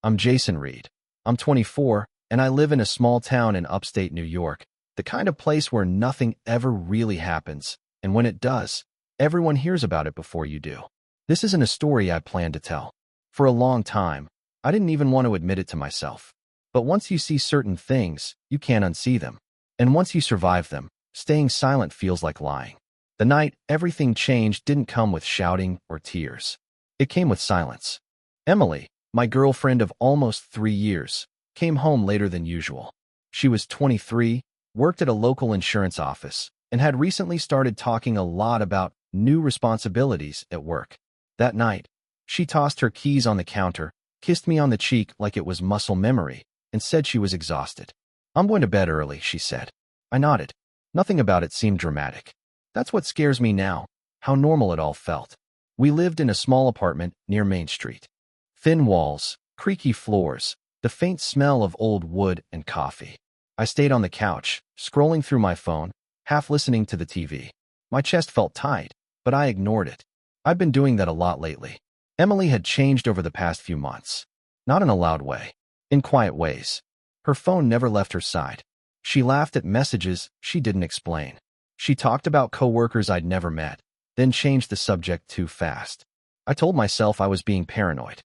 I'm Jason Reed. I'm 24, and I live in a small town in upstate New York, the kind of place where nothing ever really happens, and when it does, everyone hears about it before you do. This isn't a story I planned to tell. For a long time, I didn't even want to admit it to myself. But once you see certain things, you can't unsee them. And once you survive them, staying silent feels like lying. The night everything changed didn't come with shouting or tears. It came with silence. Emily, my girlfriend of almost 3 years, came home later than usual. She was 23, worked at a local insurance office, and had recently started talking a lot about new responsibilities at work. That night, she tossed her keys on the counter, kissed me on the cheek like it was muscle memory, and said she was exhausted. "I'm going to bed early," she said. I nodded. Nothing about it seemed dramatic. That's what scares me now, how normal it all felt. We lived in a small apartment near Main Street. Thin walls, creaky floors, the faint smell of old wood and coffee. I stayed on the couch, scrolling through my phone, half listening to the TV. My chest felt tight, but I ignored it. I'd been doing that a lot lately. Emily had changed over the past few months. Not in a loud way, in quiet ways. Her phone never left her side. She laughed at messages she didn't explain. She talked about coworkers I'd never met, then changed the subject too fast. I told myself I was being paranoid.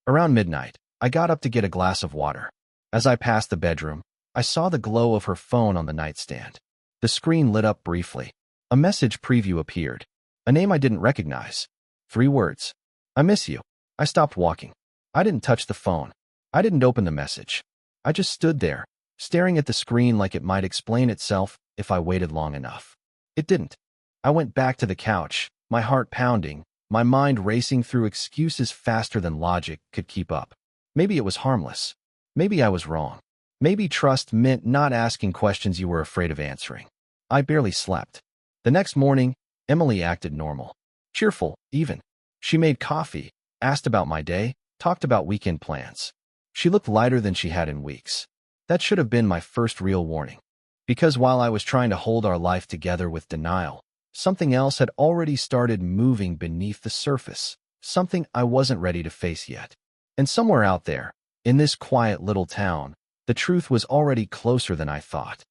Around midnight, I got up to get a glass of water. As I passed the bedroom, I saw the glow of her phone on the nightstand. The screen lit up briefly. A message preview appeared. A name I didn't recognize. 3 words. "I miss you." I stopped walking. I didn't touch the phone. I didn't open the message. I just stood there, staring at the screen like it might explain itself if I waited long enough. It didn't. I went back to the couch, my heart pounding, my mind racing through excuses faster than logic could keep up. Maybe it was harmless. Maybe I was wrong. Maybe trust meant not asking questions you were afraid of answering. I barely slept. The next morning, Emily acted normal. Cheerful, even. She made coffee, asked about my day, talked about weekend plans. She looked lighter than she had in weeks. That should have been my first real warning. Because while I was trying to hold our life together with denial, something else had already started moving beneath the surface, something I wasn't ready to face yet. And somewhere out there, in this quiet little town, the truth was already closer than I thought.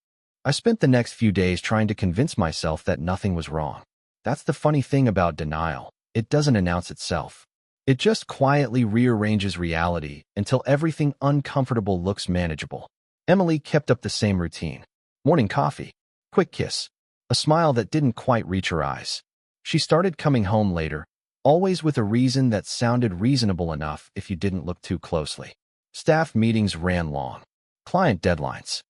I spent the next few days trying to convince myself that nothing was wrong. That's the funny thing about denial. It doesn't announce itself. It just quietly rearranges reality until everything uncomfortable looks manageable. Emily kept up the same routine. Morning coffee, quick kiss, a smile that didn't quite reach her eyes. She started coming home later, always with a reason that sounded reasonable enough if you didn't look too closely. Staff meetings ran long. Client deadlines.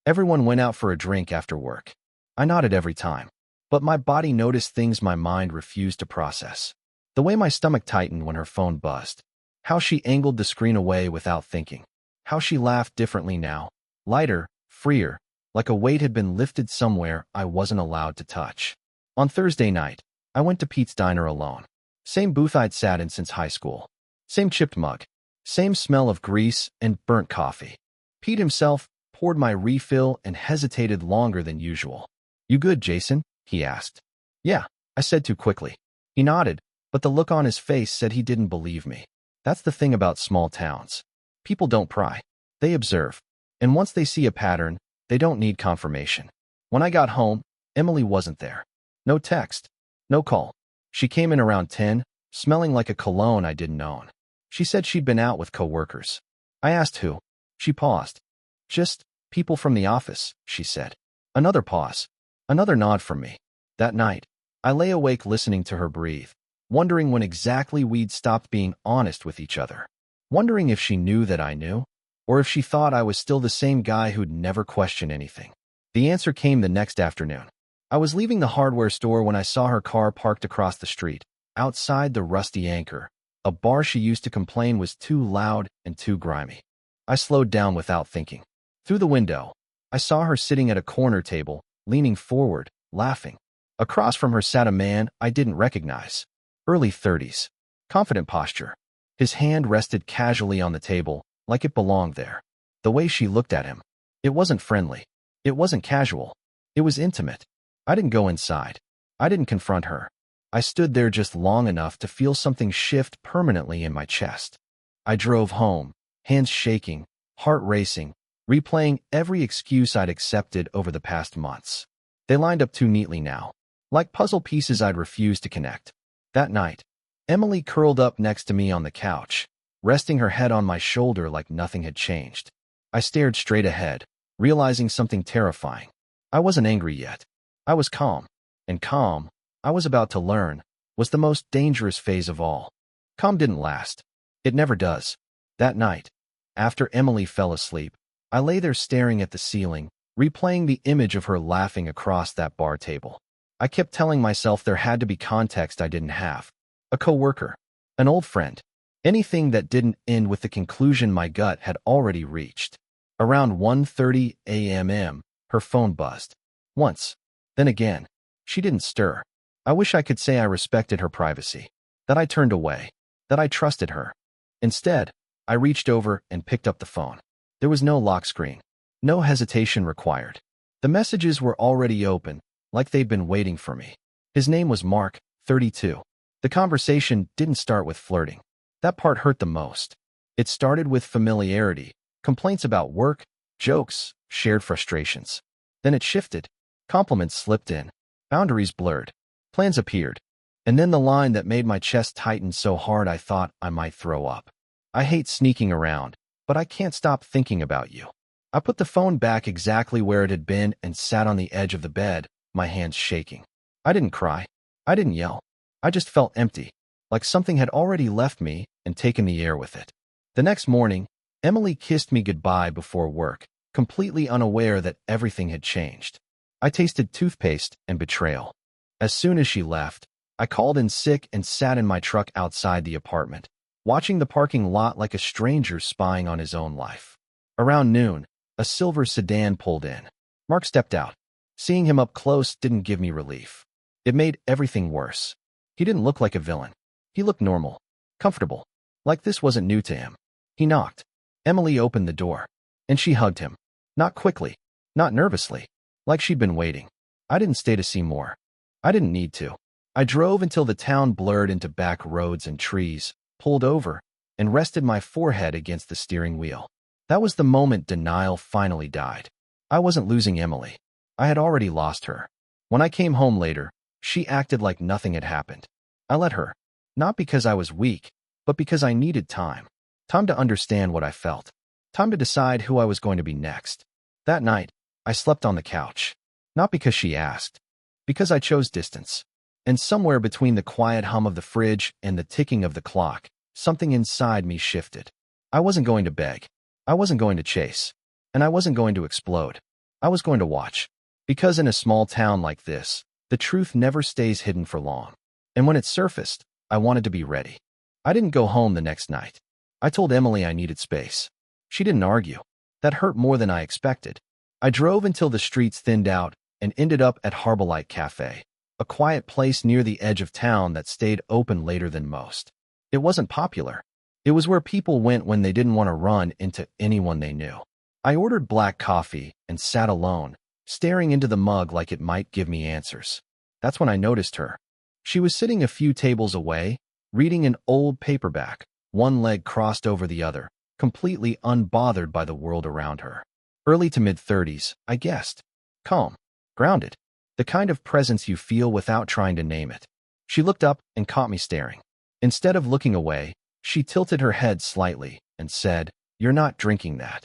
Everyone went out for a drink after work. I nodded every time, but my body noticed things my mind refused to process. The way my stomach tightened when her phone buzzed. How she angled the screen away without thinking. How she laughed differently now. Lighter, freer, like a weight had been lifted somewhere I wasn't allowed to touch. On Thursday night, I went to Pete's Diner alone. Same booth I'd sat in since high school. Same chipped mug. Same smell of grease and burnt coffee. Pete himself poured my refill and hesitated longer than usual. "You good, Jason?" he asked. "Yeah," I said too quickly. He nodded, but the look on his face said he didn't believe me. That's the thing about small towns. People don't pry. They observe. And once they see a pattern, they don't need confirmation. When I got home, Emily wasn't there. No text. No call. She came in around 10, smelling like a cologne I didn't own. She said she'd been out with coworkers. I asked who. She paused. "Just people from the office," she said. Another pause. Another nod from me. That night, I lay awake listening to her breathe, wondering when exactly we'd stopped being honest with each other. Wondering if she knew that I knew, or if she thought I was still the same guy who'd never question anything. The answer came the next afternoon. I was leaving the hardware store when I saw her car parked across the street, outside the Rusty Anchor, a bar she used to complain was too loud and too grimy. I slowed down without thinking. Through the window, I saw her sitting at a corner table, leaning forward, laughing. Across from her sat a man I didn't recognize. Early 30s. Confident posture. His hand rested casually on the table, like it belonged there. The way she looked at him. It wasn't friendly. It wasn't casual. It was intimate. I didn't go inside. I didn't confront her. I stood there just long enough to feel something shift permanently in my chest. I drove home, hands shaking, heart racing, replaying every excuse I'd accepted over the past months. They lined up too neatly now, like puzzle pieces I'd refused to connect. That night, Emily curled up next to me on the couch, resting her head on my shoulder like nothing had changed. I stared straight ahead, realizing something terrifying. I wasn't angry yet. I was calm. And calm, I was about to learn, was the most dangerous phase of all. Calm didn't last. It never does. That night, after Emily fell asleep, I lay there staring at the ceiling, replaying the image of her laughing across that bar table. I kept telling myself there had to be context I didn't have. A coworker, an old friend, anything that didn't end with the conclusion my gut had already reached. Around 1:30 a.m., her phone buzzed. Once, then again. She didn't stir. I wish I could say I respected her privacy, that I turned away, that I trusted her. Instead, I reached over and picked up the phone. There was no lock screen, no hesitation required. The messages were already open, like they'd been waiting for me. His name was Mark, 32. The conversation didn't start with flirting. That part hurt the most. It started with familiarity, complaints about work, jokes, shared frustrations. Then it shifted. Compliments slipped in. Boundaries blurred. Plans appeared. And then the line that made my chest tighten so hard I thought I might throw up. I hate sneaking around, but I can't stop thinking about you. I put the phone back exactly where it had been and sat on the edge of the bed, my hands shaking. I didn't cry. I didn't yell. I just felt empty, like something had already left me and taken the air with it. The next morning, Emily kissed me goodbye before work, completely unaware that everything had changed. I tasted toothpaste and betrayal. As soon as she left, I called in sick and sat in my truck outside the apartment, watching the parking lot like a stranger spying on his own life. Around noon, a silver sedan pulled in. Mark stepped out. Seeing him up close didn't give me relief. It made everything worse. He didn't look like a villain. He looked normal, comfortable, like this wasn't new to him. He knocked. Emily opened the door, and she hugged him. Not quickly, not nervously, like she'd been waiting. I didn't stay to see more. I didn't need to. I drove until the town blurred into back roads and trees, pulled over, and rested my forehead against the steering wheel. That was the moment denial finally died. I wasn't losing Emily. I had already lost her. When I came home later, she acted like nothing had happened. I let her, not because I was weak, but because I needed time. Time to understand what I felt. Time to decide who I was going to be next. That night, I slept on the couch. Not because she asked, because I chose distance. And somewhere between the quiet hum of the fridge and the ticking of the clock, something inside me shifted. I wasn't going to beg. I wasn't going to chase. And I wasn't going to explode. I was going to watch. Because in a small town like this, the truth never stays hidden for long. And when it surfaced, I wanted to be ready. I didn't go home the next night. I told Emily I needed space. She didn't argue. That hurt more than I expected. I drove until the streets thinned out and ended up at Heartbroken Cafe, a quiet place near the edge of town that stayed open later than most. It wasn't popular. It was where people went when they didn't want to run into anyone they knew. I ordered black coffee and sat alone, staring into the mug like it might give me answers. That's when I noticed her. She was sitting a few tables away, reading an old paperback, one leg crossed over the other, completely unbothered by the world around her. Early to mid-30s, I guessed. Calm, grounded, the kind of presence you feel without trying to name it. She looked up and caught me staring. Instead of looking away, she tilted her head slightly and said, "You're not drinking that."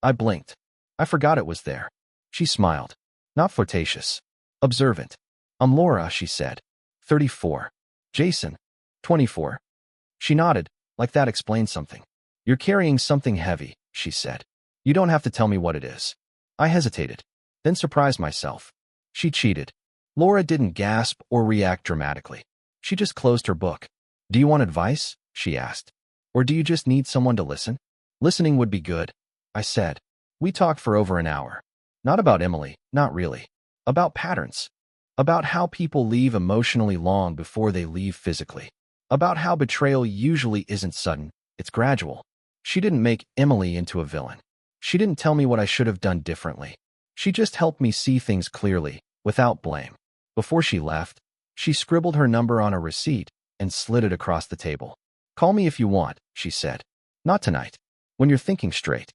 I blinked. I forgot it was there. She smiled. Not flirtatious. Observant. "I'm Laura," she said. 34. Jason. 24. She nodded, like that explained something. "You're carrying something heavy," she said. "You don't have to tell me what it is." I hesitated, then surprised myself. She cheated. Laura didn't gasp or react dramatically. She just closed her book. "Do you want advice?" she asked. "Or do you just need someone to listen?" "Listening would be good," I said. We talked for over an hour. Not about Emily, not really. About patterns. About how people leave emotionally long before they leave physically. About how betrayal usually isn't sudden, it's gradual. She didn't make Emily into a villain. She didn't tell me what I should have done differently. She just helped me see things clearly, without blame. Before she left, she scribbled her number on a receipt and slid it across the table. "Call me if you want," she said. "Not tonight." When you're thinking straight.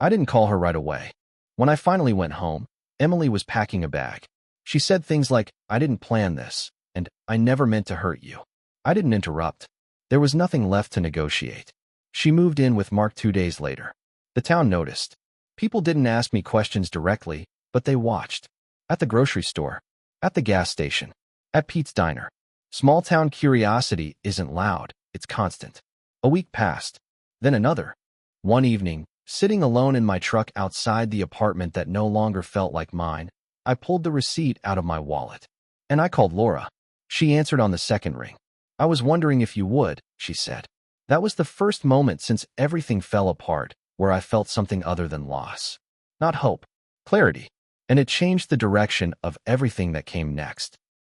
I didn't call her right away. When I finally went home, Emily was packing a bag. She said things like, "I didn't plan this," and "I never meant to hurt you." I didn't interrupt. There was nothing left to negotiate. She moved in with Mark 2 days later. The town noticed. People didn't ask me questions directly, but they watched. At the grocery store, at the gas station, at Pete's Diner. Small town curiosity isn't loud, it's constant. A week passed, then another. One evening, sitting alone in my truck outside the apartment that no longer felt like mine, I pulled the receipt out of my wallet. And I called Laura. She answered on the second ring. "I was wondering if you would," she said. That was the first moment since everything fell apart where I felt something other than loss. Not hope, clarity. And it changed the direction of everything that came next.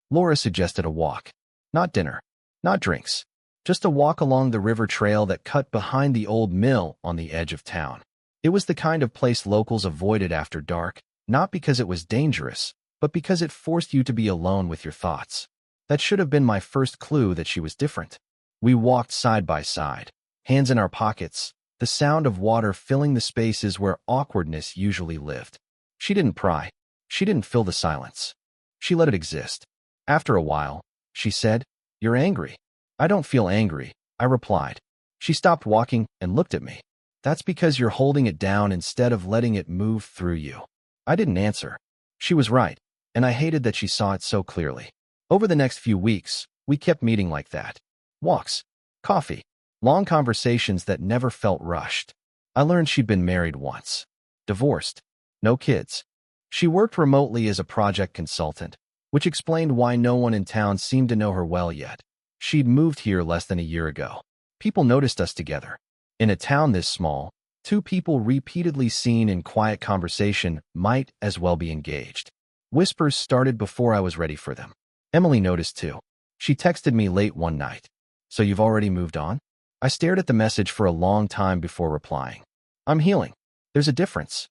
Laura suggested a walk. Not dinner, not drinks. Just a walk along the river trail that cut behind the old mill on the edge of town. It was the kind of place locals avoided after dark, not because it was dangerous, but because it forced you to be alone with your thoughts. That should have been my first clue that she was different. We walked side by side, hands in our pockets, the sound of water filling the spaces where awkwardness usually lived. She didn't pry. She didn't fill the silence. She let it exist. After a while, she said, "You're angry." "I don't feel angry," I replied. She stopped walking and looked at me. "That's because you're holding it down instead of letting it move through you." I didn't answer. She was right, and I hated that she saw it so clearly. Over the next few weeks, we kept meeting like that. Walks, coffee, long conversations that never felt rushed. I learned she'd been married once. Divorced. No kids. She worked remotely as a project consultant, which explained why no one in town seemed to know her well yet. She'd moved here less than a year ago. People noticed us together. In a town this small, two people repeatedly seen in quiet conversation might as well be engaged. Whispers started before I was ready for them. Emily noticed too. She texted me late one night. "So you've already moved on?" I stared at the message for a long time before replying. "I'm healing. There's a difference."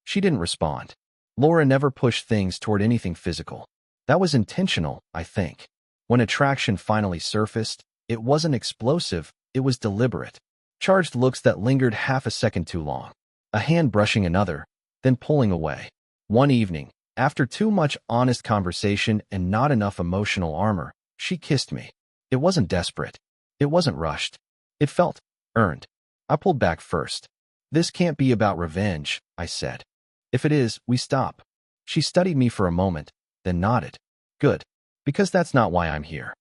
She didn't respond. Laura never pushed things toward anything physical. That was intentional, I think. When attraction finally surfaced, it wasn't explosive, it was deliberate. Charged looks that lingered half a second too long. A hand brushing another, then pulling away. One evening, after too much honest conversation and not enough emotional armor, she kissed me. It wasn't desperate. It wasn't rushed. It felt earned. I pulled back first. "This can't be about revenge," I said. "If it is, we stop." She studied me for a moment, then nodded. "Good. Because that's not why I'm here."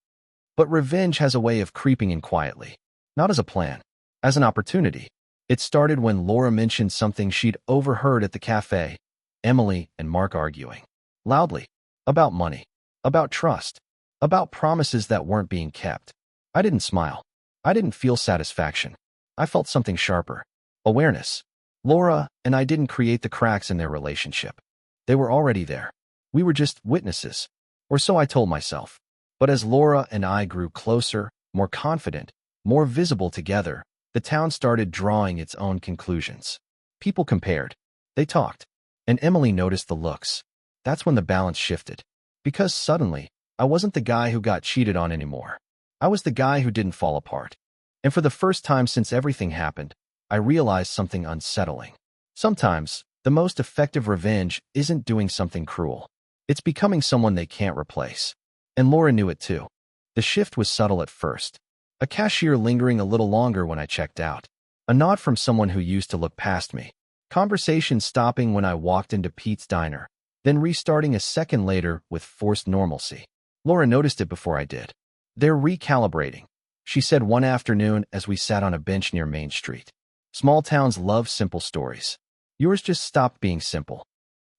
But revenge has a way of creeping in quietly. Not as a plan. As an opportunity. It started when Laura mentioned something she'd overheard at the cafe. Emily and Mark arguing. Loudly. About money. About trust. About promises that weren't being kept. I didn't smile. I didn't feel satisfaction. I felt something sharper. Awareness. Laura and I didn't create the cracks in their relationship. They were already there. We were just witnesses. Or so I told myself. But as Laura and I grew closer, more confident, more visible together, the town started drawing its own conclusions. People compared. They talked. And Emily noticed the looks. That's when the balance shifted. Because suddenly, I wasn't the guy who got cheated on anymore. I was the guy who didn't fall apart. And for the first time since everything happened, I realized something unsettling. Sometimes, the most effective revenge isn't doing something cruel. It's becoming someone they can't replace. And Laura knew it too. The shift was subtle at first. A cashier lingering a little longer when I checked out. A nod from someone who used to look past me. Conversation stopping when I walked into Pete's Diner, then restarting a second later with forced normalcy. Laura noticed it before I did. "They're recalibrating," she said one afternoon as we sat on a bench near Main Street. Small towns love simple stories. Yours just stopped being simple.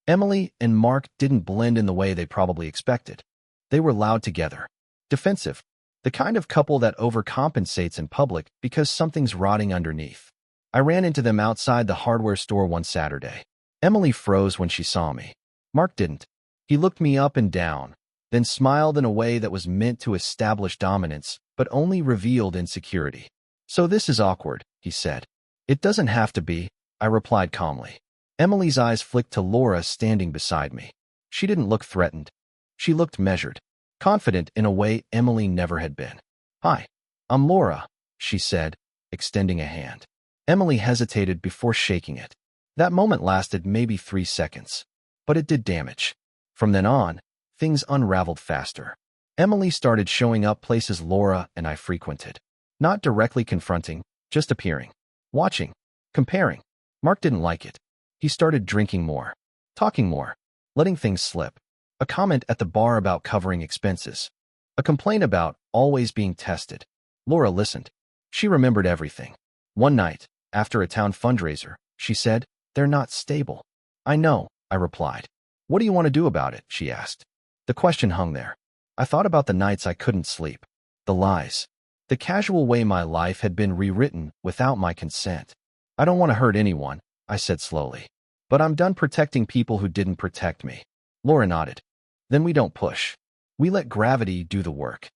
Emily and Mark didn't blend in the way they probably expected. They were loud together. Defensive. The kind of couple that overcompensates in public because something's rotting underneath. I ran into them outside the hardware store one Saturday. Emily froze when she saw me. Mark didn't. He looked me up and down, then smiled in a way that was meant to establish dominance, but only revealed insecurity. "So this is awkward," he said. "It doesn't have to be," I replied calmly. Emily's eyes flicked to Laura standing beside me. She didn't look threatened. She looked measured, confident in a way Emily never had been. "Hi, I'm Laura," she said, extending a hand. Emily hesitated before shaking it. That moment lasted maybe 3 seconds, but it did damage. From then on, things unraveled faster. Emily started showing up places Laura and I frequented. Not directly confronting, just appearing. Watching. Comparing. Mark didn't like it. He started drinking more. Talking more. Letting things slip. A comment at the bar about covering expenses. A complaint about always being tested. Laura listened. She remembered everything. One night, after a town fundraiser, she said, "They're not stable." "I know," I replied. "What do you want to do about it?" she asked. The question hung there. I thought about the nights I couldn't sleep. The lies. The casual way my life had been rewritten without my consent. "I don't want to hurt anyone," I said slowly. "But I'm done protecting people who didn't protect me." Laura nodded. "Then we don't push. We let gravity do the work."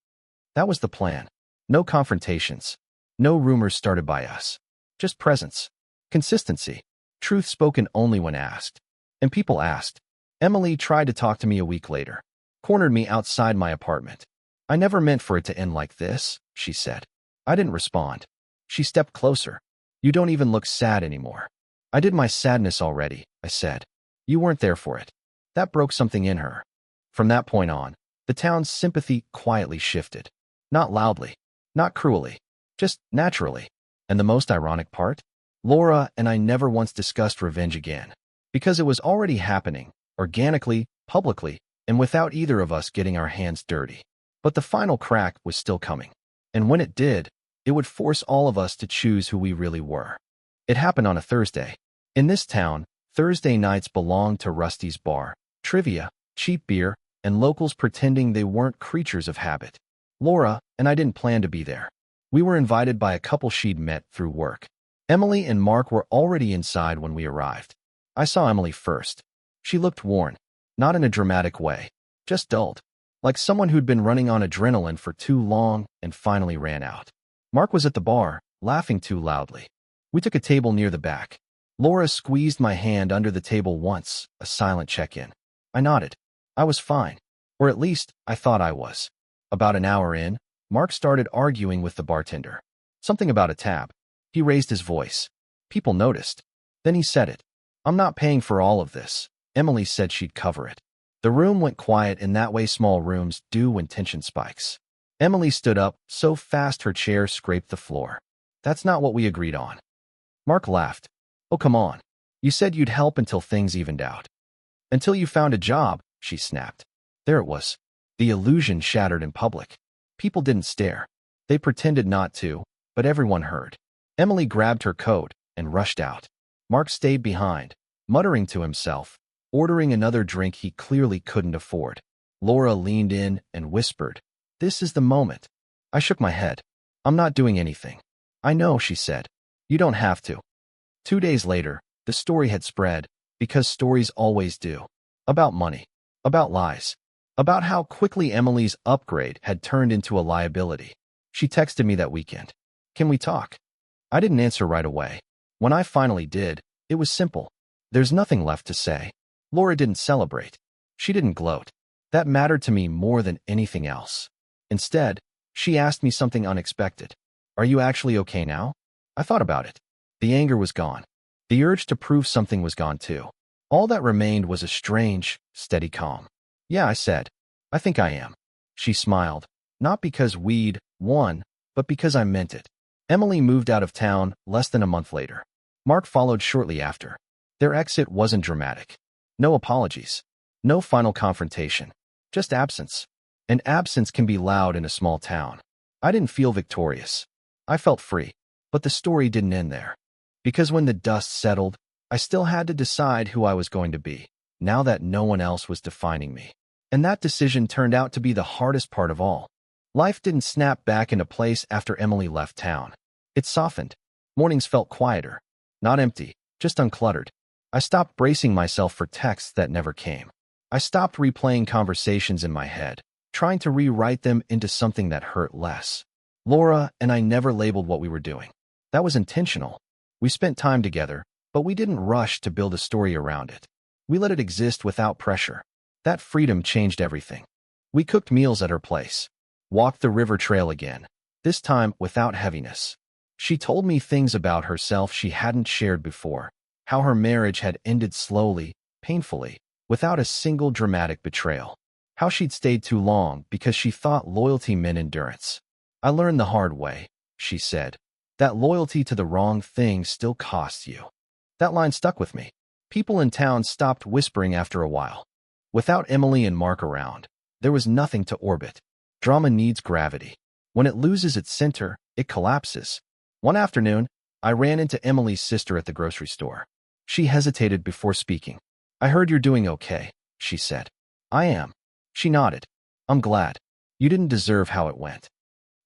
That was the plan. No confrontations. No rumors started by us. Just presence. Consistency. Truth spoken only when asked. And people asked. Emily tried to talk to me a week later. Cornered me outside my apartment. "I never meant for it to end like this," she said. I didn't respond. She stepped closer. "You don't even look sad anymore." "I did my sadness already," I said. "You weren't there for it." That broke something in her. From that point on, the town's sympathy quietly shifted. Not loudly. Not cruelly. Just naturally. And the most ironic part? Laura and I never once discussed revenge again. Because it was already happening, organically, publicly, and without either of us getting our hands dirty. But the final crack was still coming. And when it did, it would force all of us to choose who we really were. It happened on a Thursday. In this town, Thursday nights belonged to Rusty's bar, trivia, cheap beer, and locals pretending they weren't creatures of habit. Laura and I didn't plan to be there. We were invited by a couple she'd met through work. Emily and Mark were already inside when we arrived. I saw Emily first. She looked worn, not in a dramatic way, just dulled, like someone who'd been running on adrenaline for too long and finally ran out. Mark was at the bar, laughing too loudly. We took a table near the back. Laura squeezed my hand under the table once, a silent check-in. I nodded. I was fine. Or at least, I thought I was. About an hour in, Mark started arguing with the bartender. Something about a tab. He raised his voice. People noticed. Then he said it. "I'm not paying for all of this." Emily said she'd cover it. The room went quiet in that way small rooms do when tension spikes. Emily stood up so fast her chair scraped the floor. "That's not what we agreed on." Mark laughed. "Oh, come on. You said you'd help until things evened out." "Until you found a job," she snapped. There it was. The illusion shattered in public. People didn't stare. They pretended not to, but everyone heard. Emily grabbed her coat and rushed out. Mark stayed behind, muttering to himself, ordering another drink he clearly couldn't afford. Laura leaned in and whispered, "This is the moment." I shook my head. "I'm not doing anything." "I know," she said. "You don't have to." 2 days later, the story had spread, because stories always do. About money. About lies. About how quickly Emily's upgrade had turned into a liability. She texted me that weekend. "Can we talk?" I didn't answer right away. When I finally did, it was simple. There's nothing left to say. Laura didn't celebrate. She didn't gloat. That mattered to me more than anything else. Instead, she asked me something unexpected. "Are you actually okay now?" I thought about it. The anger was gone. The urge to prove something was gone too. All that remained was a strange, steady calm. "Yeah," I said. "I think I am." She smiled. Not because we'd won, but because I meant it. Emily moved out of town less than a month later. Mark followed shortly after. Their exit wasn't dramatic. No apologies. No final confrontation. Just absence. And absence can be loud in a small town. I didn't feel victorious. I felt free. But the story didn't end there. Because when the dust settled, I still had to decide who I was going to be, now that no one else was defining me. And that decision turned out to be the hardest part of all. Life didn't snap back into place after Emily left town. It softened. Mornings felt quieter. Not empty, just uncluttered. I stopped bracing myself for texts that never came. I stopped replaying conversations in my head, trying to rewrite them into something that hurt less. Laura and I never labeled what we were doing. That was intentional. We spent time together, but we didn't rush to build a story around it. We let it exist without pressure. That freedom changed everything. We cooked meals at her place. Walked the river trail again, this time without heaviness. She told me things about herself she hadn't shared before, how her marriage had ended slowly, painfully, without a single dramatic betrayal, how she'd stayed too long because she thought loyalty meant endurance. I learned the hard way, she said, that loyalty to the wrong thing still costs you. That line stuck with me. People in town stopped whispering after a while. Without Emily and Mark around, there was nothing to orbit. Drama needs gravity. When it loses its center, it collapses. One afternoon, I ran into Emily's sister at the grocery store. She hesitated before speaking. "I heard you're doing okay," she said. "I am." She nodded. "I'm glad. You didn't deserve how it went."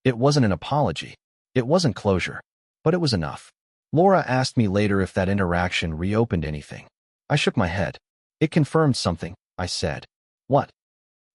It wasn't an apology. It wasn't closure. But it was enough. Laura asked me later if that interaction reopened anything. I shook my head. "It confirmed something," I said. "What?"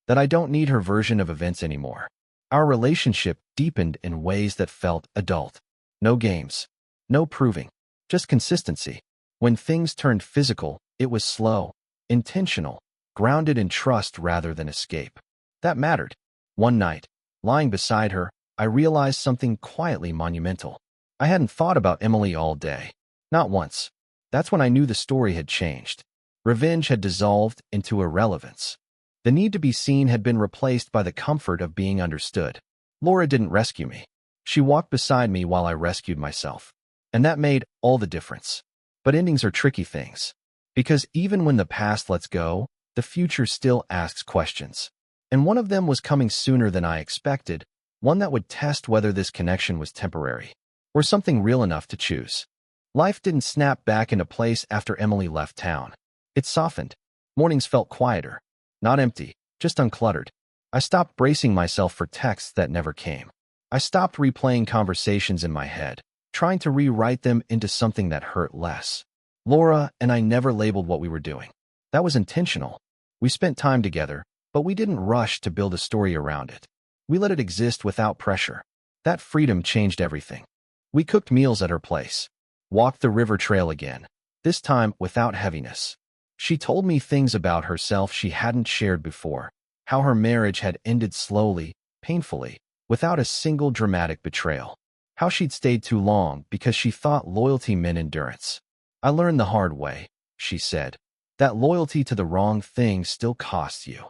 "That I don't need her version of events anymore." Our relationship deepened in ways that felt adult. No games. No proving. Just consistency. When things turned physical, it was slow, intentional, grounded in trust rather than escape. That mattered. One night, lying beside her, I realized something quietly monumental. I hadn't thought about Emily all day. Not once. That's when I knew the story had changed. Revenge had dissolved into irrelevance. The need to be seen had been replaced by the comfort of being understood. Laura didn't rescue me. She walked beside me while I rescued myself. And that made all the difference. But endings are tricky things. Because even when the past lets go, the future still asks questions. And one of them was coming sooner than I expected, one that would test whether this connection was temporary, or something real enough to choose. Life didn't snap back into place after Emily left town. It softened. Mornings felt quieter. Not empty, just uncluttered. I stopped bracing myself for texts that never came. I stopped replaying conversations in my head, trying to rewrite them into something that hurt less. Laura and I never labeled what we were doing. That was intentional. We spent time together, but we didn't rush to build a story around it. We let it exist without pressure. That freedom changed everything. We cooked meals at her place, walked the river trail again, this time without heaviness. She told me things about herself she hadn't shared before, how her marriage had ended slowly, painfully, without a single dramatic betrayal, how she'd stayed too long because she thought loyalty meant endurance. "I learned the hard way," she said, that loyalty to the wrong thing still costs you.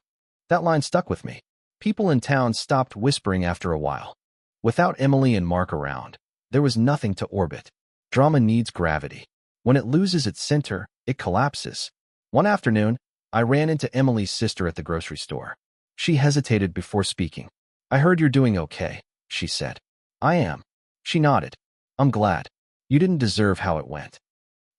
That line stuck with me. People in town stopped whispering after a while. Without Emily and Mark around, there was nothing to orbit. Drama needs gravity. When it loses its center, it collapses. One afternoon, I ran into Emily's sister at the grocery store. She hesitated before speaking. "I heard you're doing okay," she said. "I am." She nodded. "I'm glad. You didn't deserve how it went."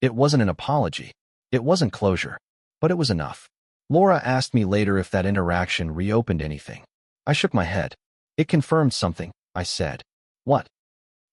It wasn't an apology. It wasn't closure. But it was enough. Laura asked me later if that interaction reopened anything. I shook my head. "It confirmed something," I said. "What?"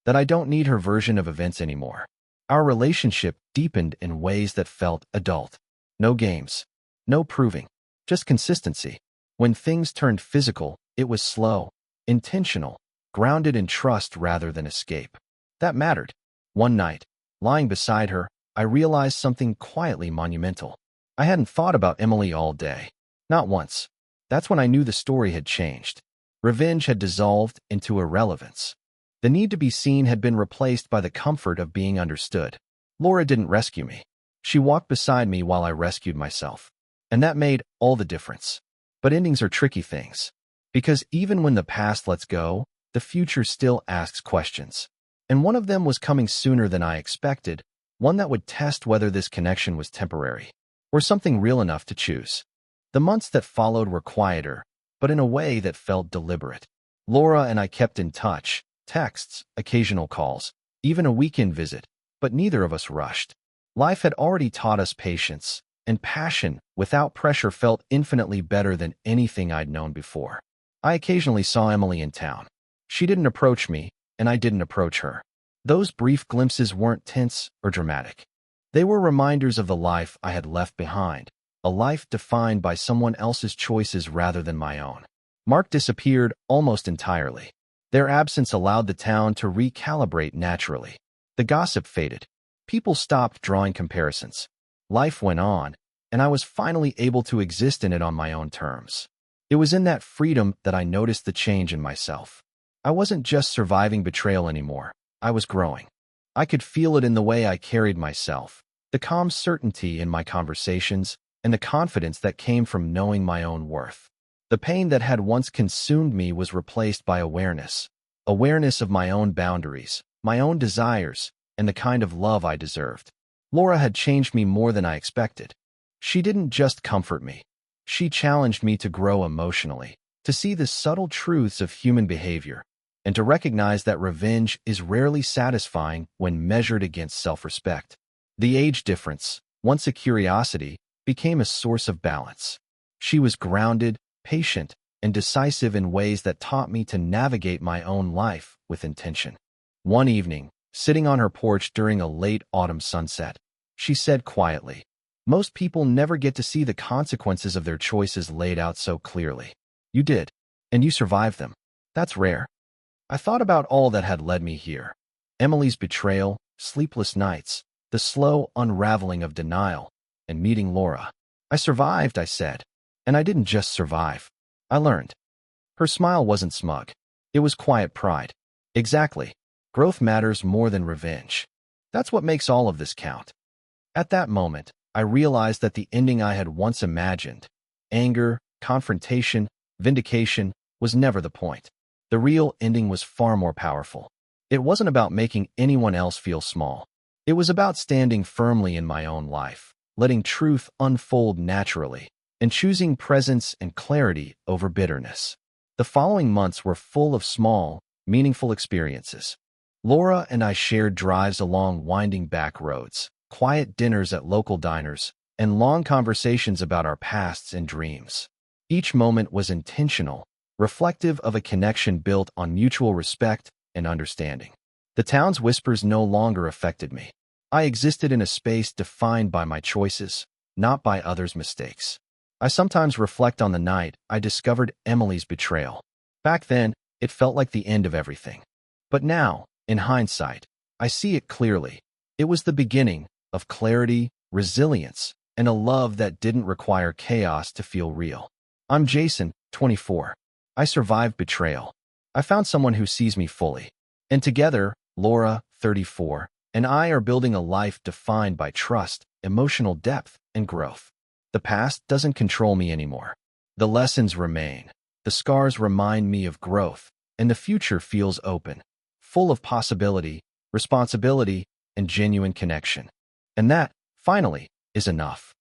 "That I don't need her version of events anymore." Our relationship deepened in ways that felt adult. No games. No proving. Just consistency. When things turned physical, it was slow, intentional, grounded in trust rather than escape. That mattered. One night, lying beside her, I realized something quietly monumental. I hadn't thought about Emily all day. Not once. That's when I knew the story had changed. Revenge had dissolved into irrelevance. The need to be seen had been replaced by the comfort of being understood. Laura didn't rescue me. She walked beside me while I rescued myself. And that made all the difference. But endings are tricky things. Because even when the past lets go, the future still asks questions. And one of them was coming sooner than I expected, one that would test whether this connection was temporary, or something real enough to choose. The months that followed were quieter, but in a way that felt deliberate. Laura and I kept in touch, texts, occasional calls, even a weekend visit, but neither of us rushed. Life had already taught us patience, and passion, without pressure, felt infinitely better than anything I'd known before. I occasionally saw Emily in town. She didn't approach me, and I didn't approach her. Those brief glimpses weren't tense or dramatic. They were reminders of the life I had left behind, a life defined by someone else's choices rather than my own. Mark disappeared almost entirely. Their absence allowed the town to recalibrate naturally. The gossip faded. People stopped drawing comparisons. Life went on, and I was finally able to exist in it on my own terms. It was in that freedom that I noticed the change in myself. I wasn't just surviving betrayal anymore. I was growing. I could feel it in the way I carried myself, the calm certainty in my conversations, and the confidence that came from knowing my own worth. The pain that had once consumed me was replaced by awareness. Awareness of my own boundaries, my own desires, and the kind of love I deserved. Laura had changed me more than I expected. She didn't just comfort me. She challenged me to grow emotionally, to see the subtle truths of human behavior, and to recognize that revenge is rarely satisfying when measured against self-respect. The age difference, once a curiosity, became a source of balance. She was grounded, patient, and decisive in ways that taught me to navigate my own life with intention. One evening, sitting on her porch during a late autumn sunset, she said quietly, "Most people never get to see the consequences of their choices laid out so clearly. You did, and you survived them. That's rare." I thought about all that had led me here. Emily's betrayal, sleepless nights, the slow unraveling of denial, and meeting Laura. "I survived," I said. "And I didn't just survive. I learned." Her smile wasn't smug. It was quiet pride. "Exactly. Growth matters more than revenge. That's what makes all of this count." At that moment, I realized that the ending I had once imagined, anger, confrontation, vindication, was never the point. The real ending was far more powerful. It wasn't about making anyone else feel small. It was about standing firmly in my own life, letting truth unfold naturally, and choosing presence and clarity over bitterness. The following months were full of small, meaningful experiences. Laura and I shared drives along winding back roads, quiet dinners at local diners, and long conversations about our pasts and dreams. Each moment was intentional, reflective of a connection built on mutual respect and understanding. The town's whispers no longer affected me. I existed in a space defined by my choices, not by others' mistakes. I sometimes reflect on the night I discovered Emily's betrayal. Back then, it felt like the end of everything. But now, in hindsight, I see it clearly. It was the beginning of clarity, resilience, and a love that didn't require chaos to feel real. I'm Jason, 24. I survived betrayal. I found someone who sees me fully. And together, Laura, 34, and I are building a life defined by trust, emotional depth, and growth. The past doesn't control me anymore. The lessons remain. The scars remind me of growth, and the future feels open, full of possibility, responsibility, and genuine connection. And that, finally, is enough.